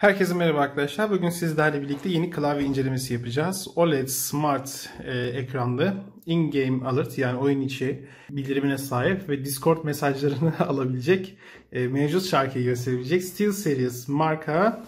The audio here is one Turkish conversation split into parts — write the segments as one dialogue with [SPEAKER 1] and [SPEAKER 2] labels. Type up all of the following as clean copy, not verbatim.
[SPEAKER 1] Herkese merhaba arkadaşlar. Bugün sizlerle birlikte yeni klavye incelemesi yapacağız. OLED Smart ekranlı in-game alert, yani oyun içi bildirimine sahip ve Discord mesajlarını alabilecek mevcut şarkıyı gösterebilecek SteelSeries marka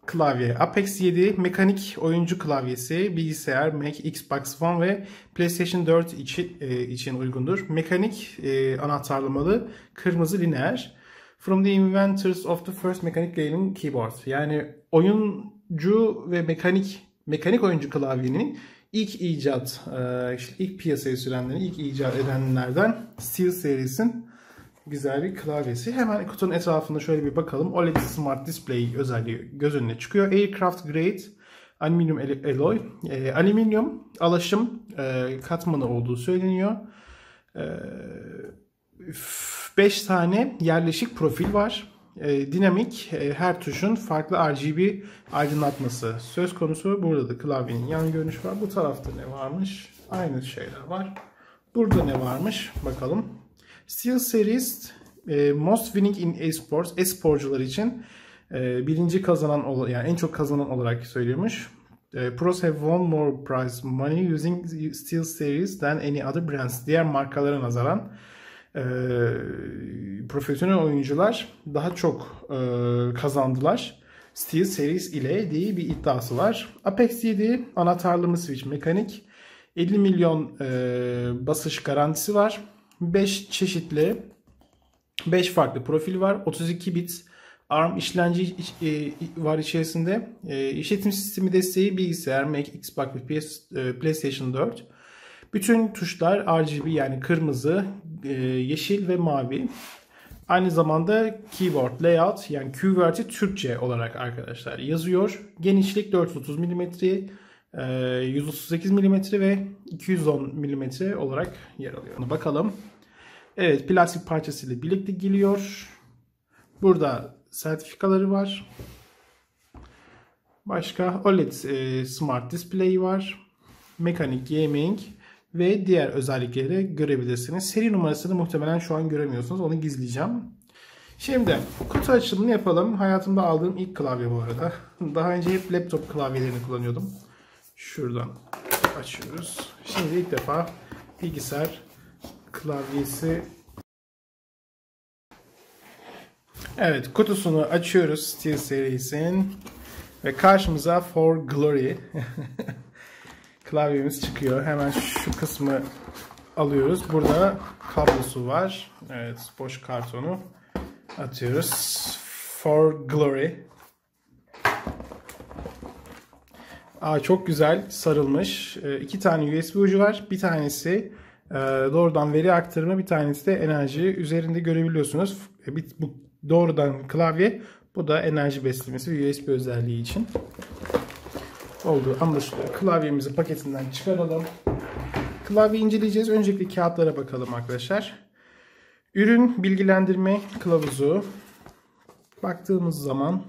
[SPEAKER 1] klavye. Apex 7 mekanik oyuncu klavyesi, bilgisayar, Mac, Xbox One ve PlayStation 4 için uygundur. Mekanik anahtarlamalı, kırmızı lineer. From the inventors of the first mechanic gaming keyboard. Yani oyuncu ve mekanik oyuncu klavyenin ilk ilk piyasaya sürenlerin, ilk icat edenlerden SteelSeries'in güzel bir klavyesi. Hemen kutunun etrafında şöyle bir bakalım. OLED Smart Display özelliği göz önüne çıkıyor. Aircraft Grade Alüminyum Alloy. Alüminyum alaşım katmanı olduğu söyleniyor. 5 tane yerleşik profil var. Dinamik, her tuşun farklı RGB aydınlatması söz konusu. Burada da klavyenin yan görünüşü var. Bu tarafta ne varmış? Aynı şeyler var. Burada ne varmış? Bakalım. SteelSeries Most Winning in Esports. Esporcular için birinci kazanan, yani en çok kazanan olarak söylüyormuş. Pros have won more prize money using SteelSeries than any other brands. Diğer markalara nazaran profesyonel oyuncular daha çok kazandılar SteelSeries ile diye bir iddiası var. Apex 7 anahtarlı switch mekanik, 50 milyon basış garantisi var. 5 farklı profil var. 32 bit ARM işlemci var içerisinde. İşletim sistemi desteği bilgisayar, Mac, Xbox ve PlayStation 4. Bütün tuşlar RGB, yani kırmızı, yeşil ve mavi. Aynı zamanda keyboard layout, yani QWERTY Türkçe olarak arkadaşlar yazıyor. Genişlik 430 mm, 138 mm ve 210 mm olarak yer alıyor. Bakalım. Evet, plastik parçasıyla birlikte geliyor. Burada sertifikaları var. Başka OLED Smart Display var. Mekanik Gaming ve diğer özellikleri görebilirsiniz. Seri numarasını muhtemelen şu an göremiyorsunuz. Onu gizleyeceğim. Şimdi kutu açılımını yapalım. Hayatımda aldığım ilk klavye bu arada. Daha önce hep laptop klavyelerini kullanıyordum. Şuradan açıyoruz. Şimdi ilk defa bilgisayar klavyesi. Evet, kutusunu açıyoruz SteelSeries'in ve karşımıza For Glory klavyemiz çıkıyor. Hemen şu kısmı alıyoruz. Burada kablosu var. Evet, boş kartonu atıyoruz. For Glory. Çok güzel sarılmış. 2 tane USB ucu var. Bir tanesi doğrudan veri aktarımı, bir tanesi de enerji. Üzerinde görebiliyorsunuz. Bu doğrudan klavye. Bu da enerji beslemesi ve USB özelliği için olduğu anlaşılıyor. Klavyemizi paketinden çıkaralım. Klavye inceleyeceğiz. Öncelikle kağıtlara bakalım arkadaşlar. Ürün bilgilendirme kılavuzu. Baktığımız zaman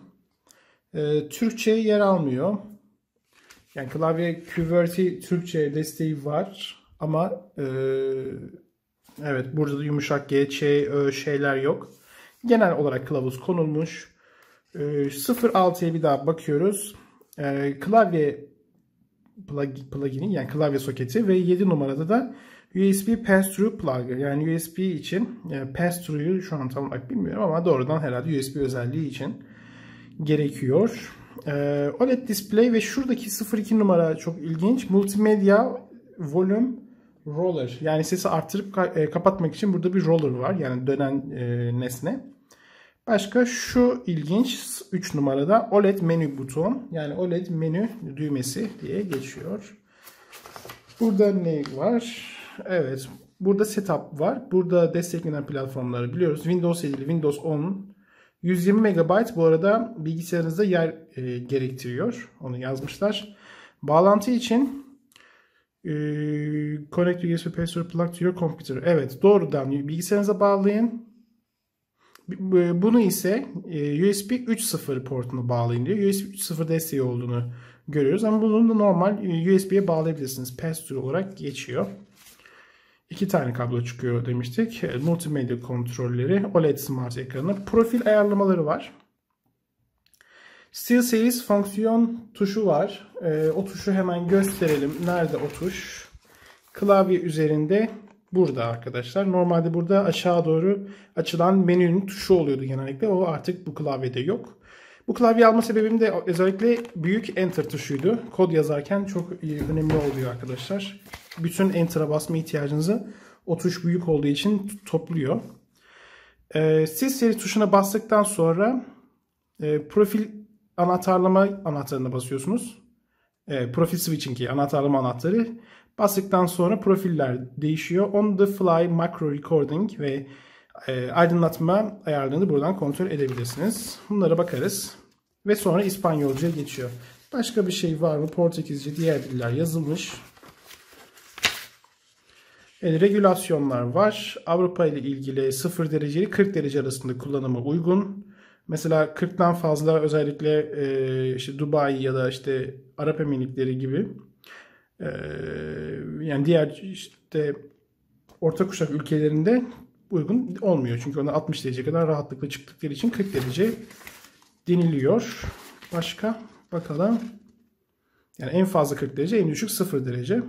[SPEAKER 1] Türkçe yer almıyor. Yani klavye QWERTY Türkçe desteği var. Ama evet, burada da yumuşak G, Ç, Ö şeyler yok. Genel olarak kılavuz konulmuş. 0.6'ya bir daha bakıyoruz. Klavye plugin'i, yani klavye soketi ve 7 numarada da USB pass-through plug, yani USB için, pass-through'yu şu an tam olarak bilmiyorum ama doğrudan herhalde USB özelliği için gerekiyor. OLED display ve şuradaki 02 numara çok ilginç. Multimedia volume roller, yani sesi arttırıp kapatmak için burada bir roller var, yani dönen nesne. Başka şu ilginç 3 numarada OLED menü buton, yani OLED menü düğmesi diye geçiyor. Burada ne var? Evet, burada setup var. Burada desteklenen platformları biliyoruz. Windows 7, Windows 10, 120 MB bu arada bilgisayarınızda yer gerektiriyor. Onu yazmışlar. Bağlantı için connect USB pass-through plug to your computer. Evet, doğrudan bilgisayarınıza bağlayın. Bunu ise USB 3.0 portuna bağlayın diyor. USB 3.0 desteği olduğunu görüyoruz. Ama bunu da normal USB'ye bağlayabilirsiniz. Pass-through olarak geçiyor. 2 tane kablo çıkıyor demiştik. Multimedya kontrolleri, OLED Smart ekranı. Profil ayarlamaları var. SteelSeries fonksiyon tuşu var. O tuşu hemen gösterelim. Nerede o tuş? Klavye üzerinde burada arkadaşlar. Normalde burada aşağı doğru açılan menünün tuşu oluyordu genellikle. O artık bu klavyede yok. Bu klavye alma sebebim de özellikle büyük Enter tuşuydu. Kod yazarken çok önemli oluyor arkadaşlar. Bütün Enter'a basma ihtiyacınızı o tuş büyük olduğu için topluyor. SteelSeries tuşuna bastıktan sonra profil anahtarlama anahtarına basıyorsunuz. Profil switching anahtarlama anahtarı. Bastıktan sonra profiller değişiyor. On the fly macro recording ve aydınlatma ayarlarını buradan kontrol edebilirsiniz. Bunlara bakarız. Ve sonra İspanyolca geçiyor. Başka bir şey var mı? Portekizce, diğer diller yazılmış. Regülasyonlar var. Avrupa ile ilgili 0 derece ile 40 derece arasında kullanıma uygun. Mesela 40'tan fazla özellikle işte Dubai ya da işte Arap Emirlikleri gibi yani diğer işte orta kuşak ülkelerinde uygun olmuyor. Çünkü ona 60 derece kadar rahatlıkla çıktıkları için 40 derece deniliyor. Başka bakalım. Yani en fazla 40 derece, en düşük 0 derece.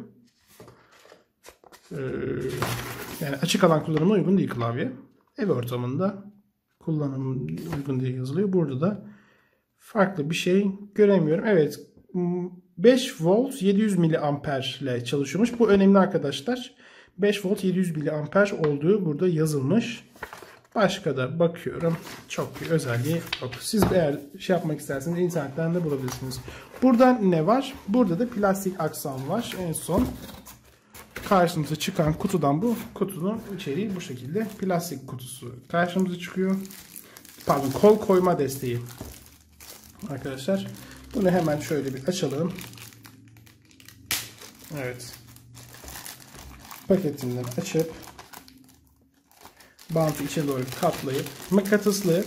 [SPEAKER 1] Yani açık alan kullanıma uygun değil klavye. Ev ortamında kullanım uygun diye yazılıyor. Burada da farklı bir şey göremiyorum. Evet, 5 volt 700 miliamper ile çalışıyormuş. Bu önemli arkadaşlar. 5 volt 700 miliamper olduğu burada yazılmış. Başka da bakıyorum. Çok bir özelliği yok. Siz eğer şey yapmak isterseniz internetten de bulabilirsiniz. Burada ne var? Burada da plastik aksam var. En son karşımıza çıkan kutudan bu kutunun içeriği bu şekilde. Plastik kutusu karşımıza çıkıyor. Pardon, kol koyma desteği. Arkadaşlar bunu hemen şöyle bir açalım. Evet. Paketinden açıp bantı içe doğru katlayıp mıknatıslı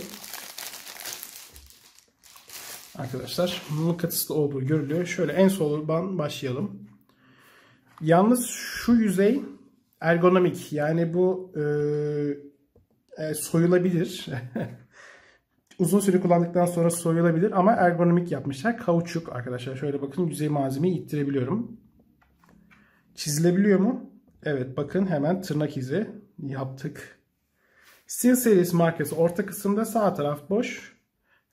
[SPEAKER 1] arkadaşlar mıknatıslı olduğu görülüyor. Şöyle en soldan başlayalım. Yalnız şu yüzey ergonomik, yani bu soyulabilir. Uzun süre kullandıktan sonra soyulabilir ama ergonomik yapmışlar. Kauçuk arkadaşlar. Şöyle bakın, yüzey malzemeyi ittirebiliyorum. Çizilebiliyor mu? Evet, bakın hemen tırnak izi yaptık. SteelSeries markası orta kısımda, sağ taraf boş.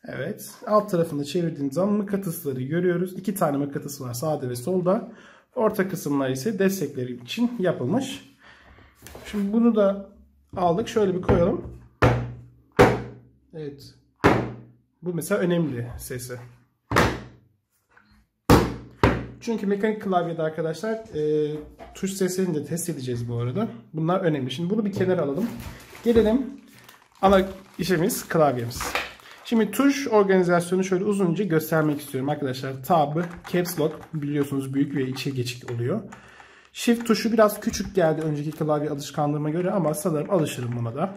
[SPEAKER 1] Evet. Alt tarafını çevirdiğimiz zaman mıknatısları görüyoruz. 2 tane mıknatıs var sağda ve solda. Orta kısımlar ise destekleri için yapılmış. Şimdi bunu da aldık. Şöyle bir koyalım. Evet. Bu mesela önemli sesi. Çünkü mekanik klavyede arkadaşlar tuş seslerini de test edeceğiz bu arada. Bunlar önemli. Şimdi bunu bir kenara alalım. Gelelim ana işimiz, klavyemiz. Şimdi tuş organizasyonu şöyle uzunca göstermek istiyorum arkadaşlar. Tab, Caps Lock biliyorsunuz büyük ve içe geçik oluyor. Shift tuşu biraz küçük geldi önceki klavye alışkanlığıma göre ama sanırım alışırım buna da.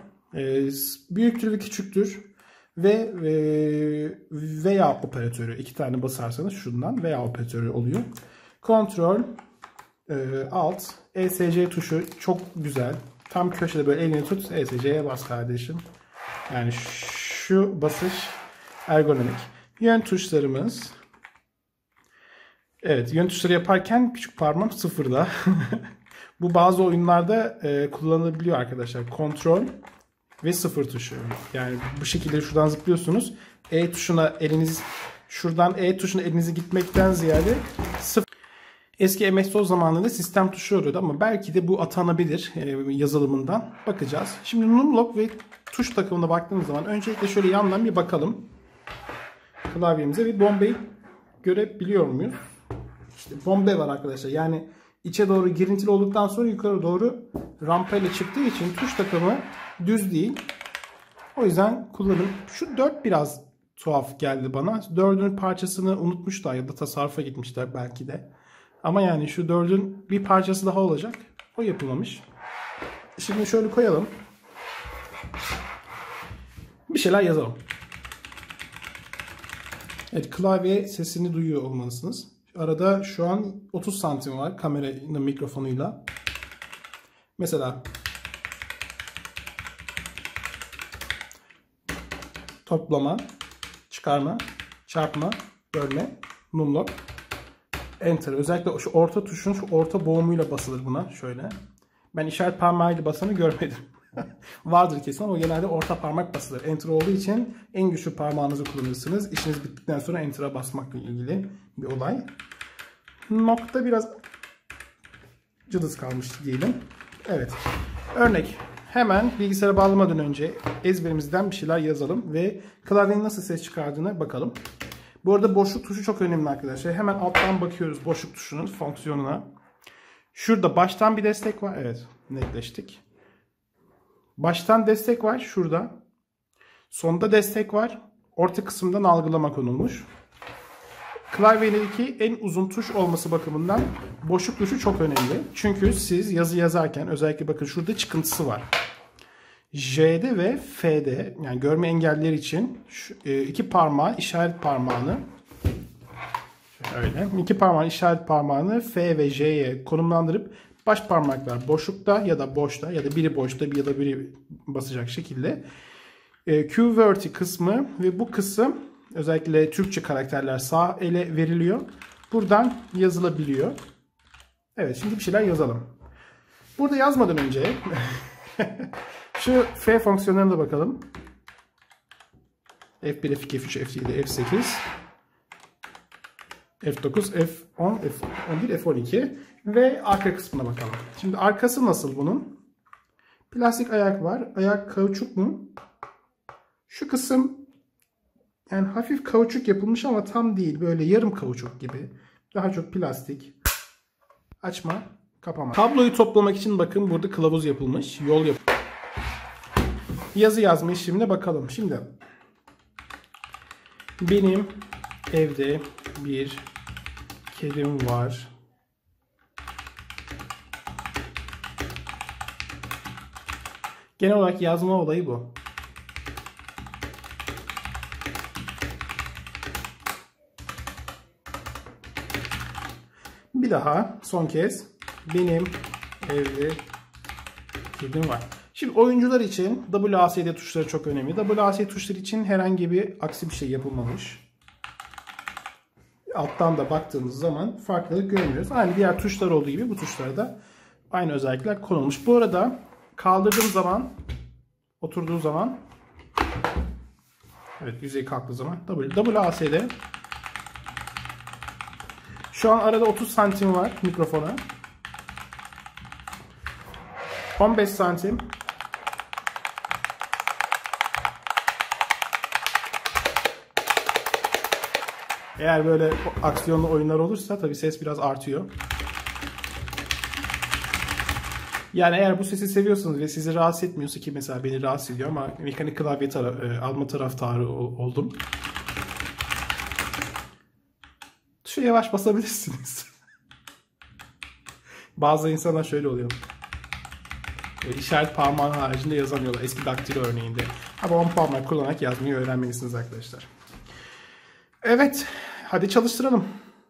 [SPEAKER 1] Büyüktür ve küçüktür. Ve veya operatörü, 2 tane basarsanız şundan veya operatörü oluyor. Kontrol, Alt, ESC tuşu çok güzel. Tam köşede böyle elini tut, ESC'ye bas kardeşim. Yani şu basış ergonomik. Yön tuşlarımız. Evet, yön tuşları yaparken küçük parmağım sıfırda. Bu bazı oyunlarda kullanılabiliyor arkadaşlar. Kontrol ve 0 tuşu. Yani bu şekilde şuradan zıplıyorsunuz. E tuşuna eliniz, şuradan E tuşuna elinizi gitmekten ziyade 0. Eski MS-DOS zamanında sistem tuşu oluyordu ama belki de bu atanabilir yazılımından. Bakacağız. Şimdi numlock ve tuş takımına baktığımız zaman öncelikle şöyle yandan bir bakalım. Klavyemize bir bombeyi görebiliyor muyuz? İşte bombe var arkadaşlar. Yani içe doğru girintili olduktan sonra yukarı doğru rampayla çıktığı için tuş takımı düz değil. O yüzden kullanım. Şu 4 biraz tuhaf geldi bana. 4'ün parçasını unutmuşlar ya da tasarrufa gitmişler belki de. Ama yani şu 4'ün bir parçası daha olacak. O yapılmamış. Şimdi şöyle koyalım. Bir şeyler yazalım. Evet, klavye sesini duyuyor olmalısınız. Arada şu an 30 santim var kameranın mikrofonuyla. Mesela toplama, çıkarma, çarpma, bölme, numlock, enter. Özellikle şu orta tuşun şu orta boğumuyla basılır buna. Şöyle. Ben işaret parmağıyla basanı görmedim. Vardır kesin ama genelde orta parmak basılır. Enter olduğu için en güçlü parmağınızı kullanırsınız. İşiniz bittikten sonra enter'a basmakla ilgili bir olay. Nokta biraz cılız kalmıştı diyelim. Evet. Örnek. Hemen bilgisayara bağlamadan önce ezberimizden bir şeyler yazalım ve klavyenin nasıl ses çıkardığına bakalım. Bu arada boşluk tuşu çok önemli arkadaşlar. Hemen alttan bakıyoruz boşluk tuşunun fonksiyonuna. Şurada baştan bir destek var. Evet, netleştik. Baştan destek var şurada. Sonda destek var. Orta kısımdan algılama konulmuş. Klavyedeki en uzun tuş olması bakımından boşluk tuşu çok önemli. Çünkü siz yazı yazarken özellikle bakın şurada çıkıntısı var. J'de ve F'de yani görme engelliler için iki parmağı işaret parmağını öyle iki parmağın işaret parmağını F ve J'ye konumlandırıp baş parmaklar boşlukta ya da boşta ya da biri boşta ya da biri basacak şekilde QWERTY kısmı ve bu kısım özellikle Türkçe karakterler sağ ele veriliyor. Buradan yazılabiliyor. Evet, şimdi bir şeyler yazalım. Burada yazmadan önce şu F fonksiyonlarına da bakalım. F1, F2, F3, F7, F8, F9, F10, F11, F12 ve arka kısmına bakalım. Şimdi arkası nasıl bunun? Plastik ayak var. Ayak kauçuk mu? Şu kısım yani hafif kauçuk yapılmış ama tam değil. Böyle yarım kauçuk gibi. Daha çok plastik. Açma, kapama. Kabloyu toplamak için bakın burada kılavuz yapılmış. Yol yapılmış. Yazı yazma işlemine bakalım. Şimdi benim evde bir kedim var. Genel olarak yazma olayı bu. Bir daha son kez benim evde kedim var. Şimdi oyuncular için WASD tuşları çok önemli. WASD tuşları için herhangi bir aksi bir şey yapılmamış. Alttan da baktığımız zaman farklılık görmüyoruz. Aynı diğer tuşlar olduğu gibi bu tuşlarda aynı özellikler konulmuş. Bu arada kaldırdığım zaman, oturduğu zaman, evet yüzey kalktığı zaman WASD. Şu an arada 30 santim var mikrofona. 15 santim. Eğer böyle aksiyonlu oyunlar olursa tabii ses biraz artıyor. Yani eğer bu sesi seviyorsanız ve sizi rahatsız etmiyorsa ki mesela beni rahatsız ediyor ama mekanik klavye alma taraftarı oldum. Tuşa yavaş basabilirsiniz. Bazı insanlar şöyle oluyor. İşaret parmağı haricinde yazamıyorlar. Eski daktilo örneğinde. Ama 10 parmak kullanarak yazmayı öğrenmelisiniz arkadaşlar. Evet. Hadi çalıştıralım.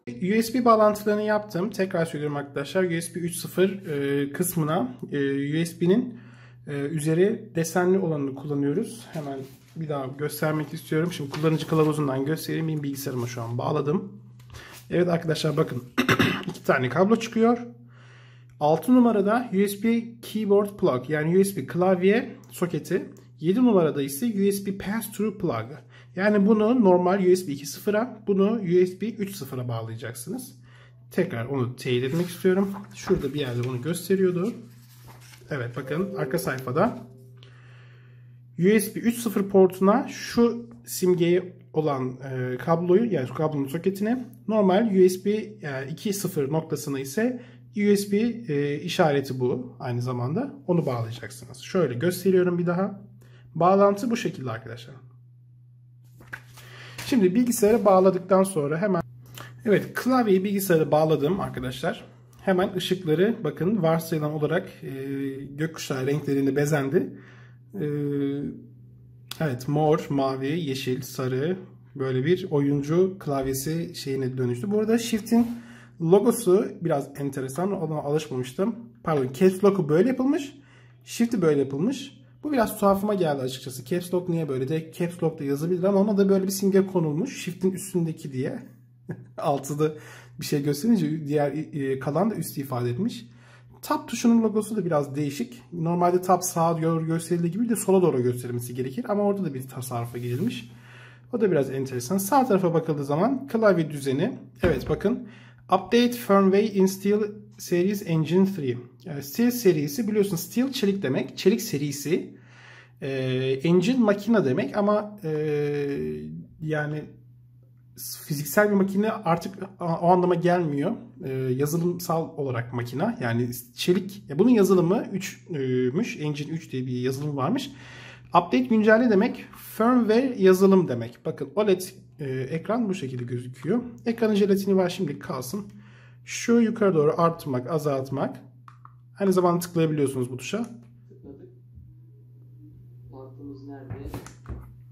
[SPEAKER 1] USB bağlantılarını yaptım. Tekrar söylüyorum arkadaşlar. USB 3.0 kısmına USB'nin üzeri desenli olanını kullanıyoruz. Hemen bir daha göstermek istiyorum. Şimdi kullanıcı kılavuzundan göstereyim. Benim bilgisayarıma şu an bağladım. Evet arkadaşlar bakın. 2 tane kablo çıkıyor. 6 numarada USB keyboard plug yani USB klavye soketi. 7 numarada ise USB pass-through plug. Yani bunu normal USB 2.0'a, bunu USB 3.0'a bağlayacaksınız. Tekrar onu teyit etmek istiyorum. Şurada bir yerde bunu gösteriyordu. Evet bakın arka sayfada. USB 3.0 portuna şu simgeyi olan kabloyu yani kablonun soketine, normal USB 2.0 noktasına ise USB işareti bu aynı zamanda. Onu bağlayacaksınız. Şöyle gösteriyorum bir daha. Bağlantı bu şekilde arkadaşlar. Şimdi bilgisayara bağladıktan sonra hemen evet klavyeyi bilgisayara bağladım arkadaşlar. Hemen ışıkları bakın varsayılan olarak gökkuşağı renklerinde bezendi. Evet mor, mavi, yeşil, sarı böyle bir oyuncu klavyesi şeyine dönüştü. Bu arada Shift'in logosu biraz enteresan. Ona alışmamıştım. Pardon, Caps Lock'u böyle yapılmış. Shift'i böyle yapılmış. Bu biraz tuhafıma geldi açıkçası. Caps Lock niye böyle? De Caps Lock da yazabilir ama ona da böyle bir simge konulmuş. Shift'in üstündeki diye. Altıda bir şey gösterince diğer kalan da üstü ifade etmiş. Tab tuşunun logosu da biraz değişik. Normalde tab sağa doğru gösterildiği gibi de sola doğru gösterilmesi gerekir. Ama orada da bir tasarrufa gidilmiş. O da biraz enteresan. Sağ tarafa bakıldığı zaman klavye düzeni. Evet bakın. Update firmware in Steel Series Engine 3. Yani Steel serisi biliyorsunuz Steel çelik demek. Çelik serisi. Engine makine demek ama yani fiziksel bir makine artık o anlama gelmiyor. Yazılımsal olarak makine. Yani çelik. Bunun yazılımı 3'müş. Engine 3 diye bir yazılım varmış. Update güncelle demek. Firmware yazılım demek. Bakın OLED ekran bu şekilde gözüküyor. Ekranın jelatini var, şimdilik kalsın. Şu yukarı doğru arttırmak, azaltmak. Aynı zamanda tıklayabiliyorsunuz bu tuşa.
[SPEAKER 2] Tıkladık. Baktığımız nerede?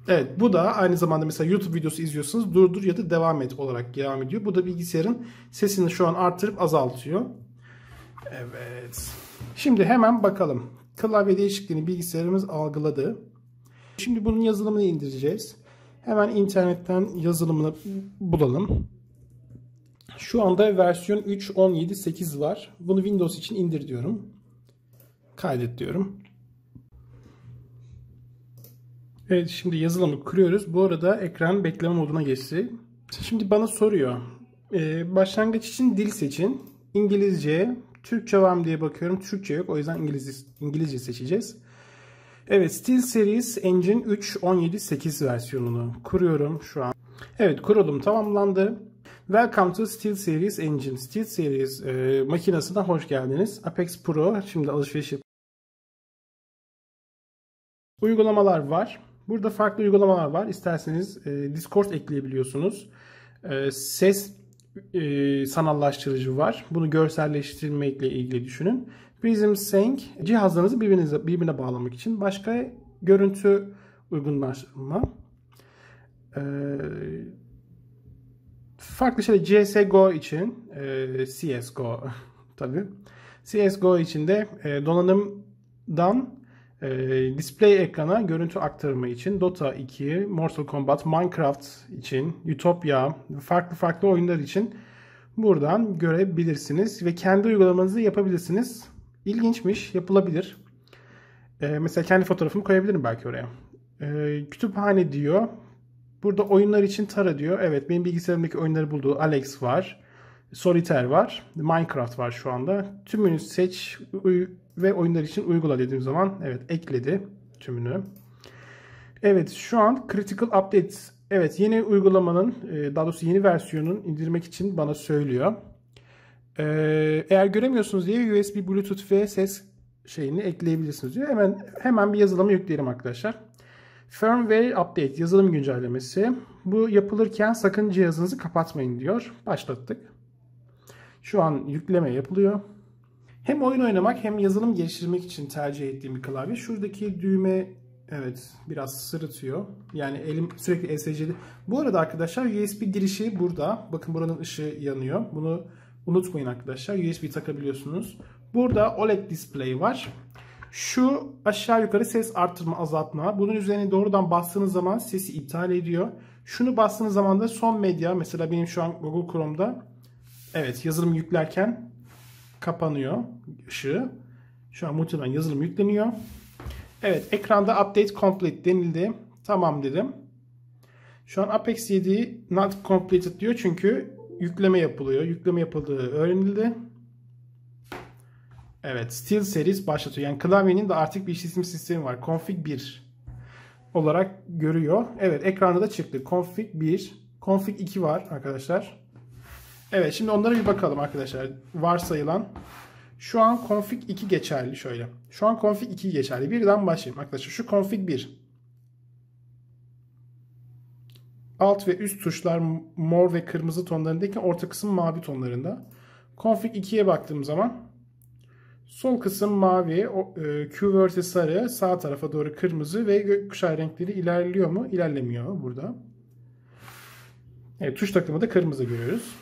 [SPEAKER 1] Evet, bu da aynı zamanda mesela YouTube videosu izliyorsanız durdur ya da devam et olarak devam ediyor. Bu da bilgisayarın sesini şu an arttırıp azaltıyor. Evet. Şimdi hemen bakalım. Klavye değişikliğini bilgisayarımız algıladı. Şimdi bunun yazılımını indireceğiz. Hemen internetten yazılımını bulalım. Şu anda versiyon 3.17.8 var. Bunu Windows için indir diyorum. Kaydet diyorum. Evet, şimdi yazılımı kuruyoruz. Bu arada ekran bekleme moduna geçti. Şimdi bana soruyor. Başlangıç için dil seçin. İngilizce, Türkçe var mı diye bakıyorum. Türkçe yok. O yüzden İngilizce seçeceğiz. Evet, SteelSeries Engine 3.17.8 versiyonunu kuruyorum şu an. Evet, kurulum tamamlandı. Welcome to SteelSeries Engine. SteelSeries makinesine hoş geldiniz. Apex Pro şimdi alışveriş yapıyor. Uygulamalar var. Burada farklı uygulamalar var. İsterseniz Discord ekleyebiliyorsunuz. Ses sanallaştırıcı var. Bunu görselleştirmekle ilgili düşünün. Prism Sync cihazlarınızı birbirine bağlamak için. Başka görüntü uygunlaştırma. Farklı şeyler CSGO için CSGO tabii. CSGO için de donanımdan display ekrana görüntü aktarımı için Dota 2, Mortal Kombat, Minecraft için, Utopia, farklı oyunlar için buradan görebilirsiniz ve kendi uygulamanızı yapabilirsiniz. İlginçmiş, yapılabilir. Mesela kendi fotoğrafımı koyabilirim belki oraya. Kütüphane diyor. Burada oyunlar için tara diyor. Evet, benim bilgisayarımdaki oyunları bulduğu Alex var. Solitaire var. Minecraft var şu anda. Tümünü seç ve oyunlar için uygula dediğim zaman evet ekledi tümünü. Evet, şu an Critical Update. Evet, yeni uygulamanın daha doğrusu yeni versiyonun indirmek için bana söylüyor. Eğer göremiyorsunuz diye USB, Bluetooth ve ses şeyini ekleyebilirsiniz diyor. Hemen bir yazılımı yükleyelim arkadaşlar. Firmware Update yazılım güncellemesi. Bu yapılırken sakın cihazınızı kapatmayın diyor. Başlattık. Şu an yükleme yapılıyor. Hem oyun oynamak hem yazılım geliştirmek için tercih ettiğim bir klavye. Şuradaki düğme evet biraz sırıtıyor. Yani elim sürekli ESC'de. Bu arada arkadaşlar USB girişi burada. Bakın buranın ışığı yanıyor. Bunu unutmayın arkadaşlar. USB takabiliyorsunuz. Burada OLED display var. Şu aşağı yukarı ses arttırma azaltma. Bunun üzerine doğrudan bastığınız zaman sesi iptal ediyor. Şunu bastığınız zaman da son medya, mesela benim şu an Google Chrome'da evet yazılım yüklerken kapanıyor ışığı. Şu an muhtemelen yazılım yükleniyor. Evet, ekranda update complete denildi. Tamam dedim. Şu an Apex 7 not completed diyor çünkü yükleme yapılıyor. Yükleme yapıldığı öğrenildi. Evet, SteelSeries başlatıyor. Yani klavyenin de artık bir işletim sistemi var. Config 1 olarak görüyor. Evet, ekranda da çıktı. Config 1, Config 2 var arkadaşlar. Evet, şimdi onlara bir bakalım arkadaşlar. Varsayılan. Şu an Config 2 geçerli şöyle. Şu an Config 2 geçerli. Birden başlayayım arkadaşlar. Şu Config 1. Alt ve üst tuşlar mor ve kırmızı tonlarındaki, orta kısım mavi tonlarında. Config 2'ye baktığım zaman sol kısım mavi, QWERTY sarı, sağ tarafa doğru kırmızı ve gökkuşağı renkleri ilerliyor mu? İlerlemiyor burada. Evet, tuş takımı da kırmızı görüyoruz.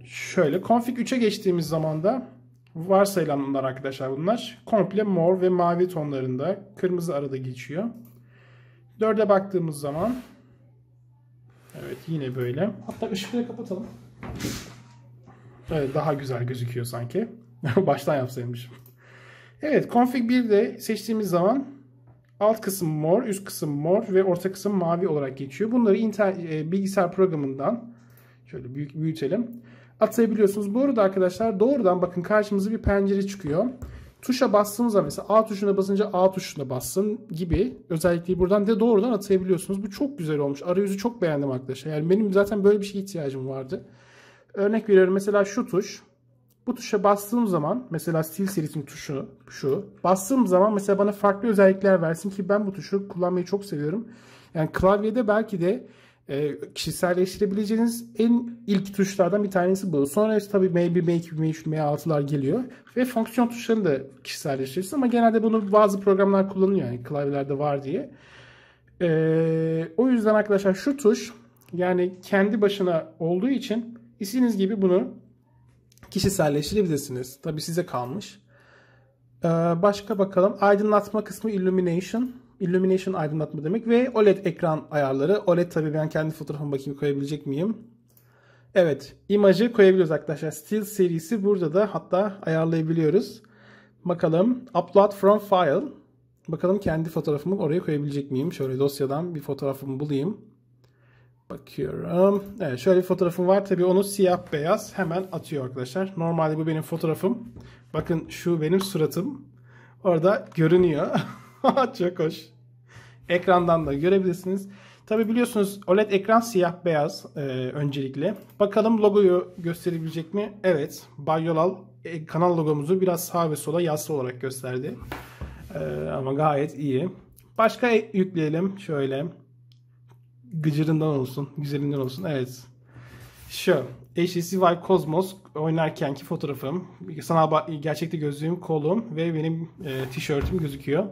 [SPEAKER 1] Şöyle Config 3'e geçtiğimiz zaman da Varsayılanlar arkadaşlar bunlar. Komple mor ve mavi tonlarında. Kırmızı arada geçiyor. 4'e baktığımız zaman evet yine böyle. Hatta ışıkları kapatalım. Evet, daha güzel gözüküyor sanki. Baştan yapsaymışım. Evet, config 1'de seçtiğimiz zaman alt kısım mor, üst kısım mor ve orta kısım mavi olarak geçiyor. Bunları bilgisayar programından şöyle büyütelim. Atayabiliyorsunuz. Bu arada arkadaşlar doğrudan bakın karşımıza bir pencere çıkıyor. Tuşa bastığımız zaman mesela A tuşuna basınca A tuşuna bassın gibi özellikle buradan da doğrudan atayabiliyorsunuz. Bu çok güzel olmuş. Arayüzü çok beğendim arkadaşlar. Yani benim zaten böyle bir şeye ihtiyacım vardı. Örnek veriyorum, mesela şu tuş. Bu tuşa bastığım zaman mesela SteelSeries'in tuşu şu. Bastığım zaman mesela bana farklı özellikler versin ki ben bu tuşu kullanmayı çok seviyorum. Yani klavyede belki de kişiselleştirebileceğiniz en ilk tuşlardan bir tanesi bu. Sonra tabii M1, M2, M3, M6'lar geliyor. Ve fonksiyon tuşlarını da kişiselleştirirsiniz ama genelde bunu bazı programlar kullanıyor. Yani klavyelerde var diye. O yüzden arkadaşlar şu tuş yani kendi başına olduğu için istediğiniz gibi bunu kişiselleştirebilirsiniz. Tabii size kalmış. Başka bakalım. Aydınlatma kısmı Illumination. Illumination aydınlatma demek ve OLED ekran ayarları. OLED tabii ben kendi fotoğrafıma bakayım koyabilecek miyim? Evet. İmajı koyabiliyoruz arkadaşlar. SteelSeries'i burada da hatta ayarlayabiliyoruz. Bakalım. Upload from file. Bakalım kendi fotoğrafımı oraya koyabilecek miyim? Şöyle dosyadan bir fotoğrafımı bulayım. Bakıyorum. Evet, şöyle bir fotoğrafım var. Tabii onu siyah beyaz hemen atıyor arkadaşlar. Normalde bu benim fotoğrafım. Bakın şu benim suratım. Orada görünüyor. Çok hoş. Ekrandan da görebilirsiniz. Tabii biliyorsunuz OLED ekran siyah beyaz öncelikle. Bakalım logoyu gösterebilecek mi? Evet. Bayyolal kanal logomuzu biraz sağa ve sola yassı olarak gösterdi. Ama gayet iyi. Başka yükleyelim. Şöyle. Gıcırından olsun. Güzelinden olsun. Evet. Şu. HTC Vive Cosmos oynarkenki fotoğrafım. Sanal gerçekte gözlüğüm, kolum ve benim tişörtüm gözüküyor.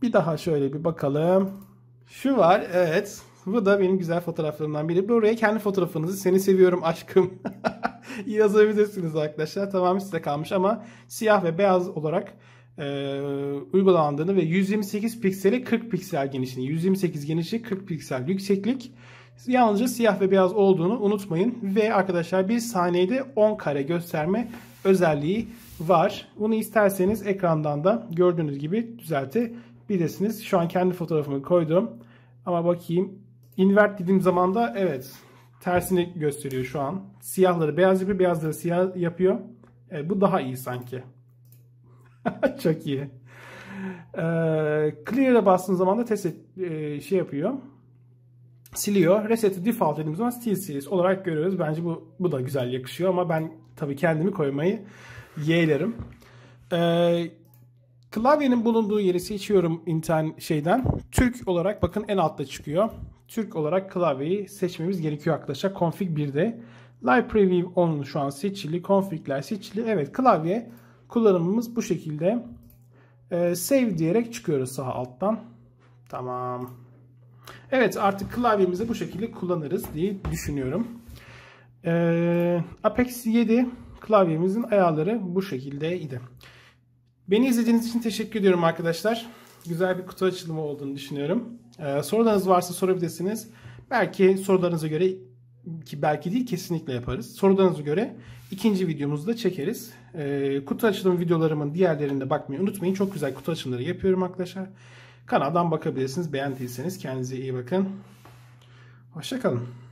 [SPEAKER 1] Bir daha şöyle bir bakalım. Şu var. Evet. Bu da benim güzel fotoğraflarımdan biri. Buraya kendi fotoğrafınızı "seni seviyorum aşkım" yazabilirsiniz arkadaşlar. Tamamen size kalmış ama siyah ve beyaz olarak uygulandığını ve 128 piksele 40 piksel genişliği, 128 genişlik 40 piksel yükseklik, yalnızca siyah ve beyaz olduğunu unutmayın ve arkadaşlar bir saniyede 10 kare gösterme özelliği var. Bunu isterseniz ekrandan da gördüğünüz gibi düzeltebilirsiniz. Şu an kendi fotoğrafımı koydum ama bakayım, invert dediğim zaman da evet tersini gösteriyor şu an. Siyahları beyaz yapıyor, beyazları siyah yapıyor. Bu daha iyi sanki. Çok iyi. Clear'a bastığım zaman da şey yapıyor. Siliyor. Reset'i default dediğimiz zaman SteelSeries olarak görüyoruz. Bence bu da güzel yakışıyor ama ben tabii kendimi koymayı yeğlerim. Klavyenin bulunduğu yeri seçiyorum şeyden. Türk olarak bakın en altta çıkıyor. Türk olarak klavyeyi seçmemiz gerekiyor arkadaşlar. Config 1'de. Live Preview 10 şu an seçili. Config'ler seçili. Evet, klavye kullanımımız bu şekilde. Save diyerek çıkıyoruz sağ alttan. Tamam. Evet, artık klavyemizi bu şekilde kullanırız diye düşünüyorum. Apex 7 klavyemizin ayarları bu şekildeydi. Beni izlediğiniz için teşekkür ediyorum arkadaşlar. Güzel bir kutu açılımı olduğunu düşünüyorum. Sorularınız varsa sorabilirsiniz. Belki sorularınıza göre, ki belki değil kesinlikle yaparız. Sorularınıza göre ikinci videomuzu da çekeriz. Kutu açılım videolarımın diğerlerine bakmayı unutmayın. Çok güzel kutu açılımları yapıyorum arkadaşlar. Kanaldan bakabilirsiniz. Beğendiyseniz kendinize iyi bakın. Hoşça kalın.